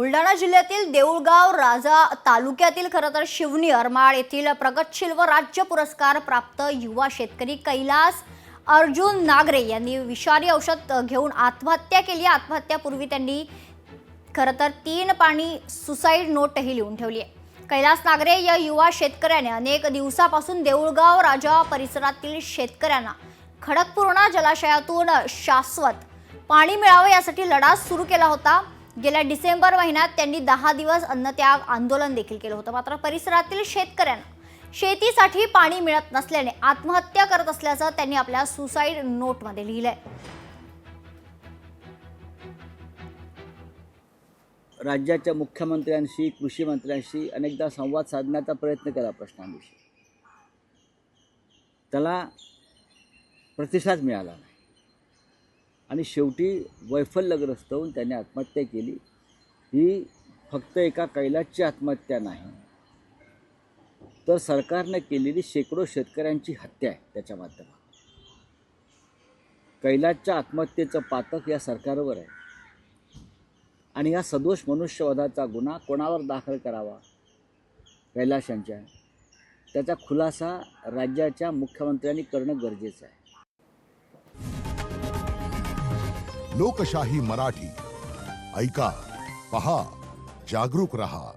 बुलढाणा जिल्ह्यातील देऊळगाव राजा तालुक्यातील खरं तर शिवनी अरमाळ येथील प्रगतशील व राज्य पुरस्कार प्राप्त युवा शेतकरी कैलास अर्जुन नागरे यांनी विषारी औषध घेऊन आत्महत्या केली। आत्महत्यापूर्वी त्यांनी खरं तर 3 पानी सुसाईड नोटही लिहून ठेवली आहे। कैलास नागरे या युवा शेतकऱ्याने अनेक दिवसापासून देऊळगाव राजा परिसरातील शेतकऱ्यांना खडकपूर्णा जलाशयातून शाश्वत पाणी मिळावं यासाठी लढा सुरू केला होता। गेल्या डिसेंबर महिन्यात त्यांनी 10 दिवस अन्नत्याग आंदोलन देखील केलं होतं। मात्र परिसरातील शेतकऱ्यांना शेतीसाठी पाणी मिळत नसल्याने आत्महत्या करत असल्याचं त्यांनी आपल्या सुसाईड नोटमध्ये लिहिलंय। राज्याच्या मुख्यमंत्र्यांशी कृषी मंत्र्यांशी अनेकदा संवाद साधण्याचा प्रयत्न केला प्रश्नांविषयी, त्याला प्रतिसाद मिळाला नाही आणि शेवटी वैफल्यग्रस्त होऊन त्याने आत्महत्या केली। ही फक्त एका कैलासची आत्महत्या नाही, तर सरकारने केलेली शेकडो शेतकऱ्यांची हत्या आहे। त्याच्या माध्यमातून कैलासच्या आत्महत्येचं पातक या सरकारवर आहे आणि या सदोष मनुष्यवधाचा गुन्हा कोणावर दाखल करावा, कैलास यांच्या, त्याचा खुलासा राज्याच्या मुख्यमंत्र्यांनी करणं गरजेचं आहे। लोकशाही मराठी ऐका, पहा, जागरूक रहा।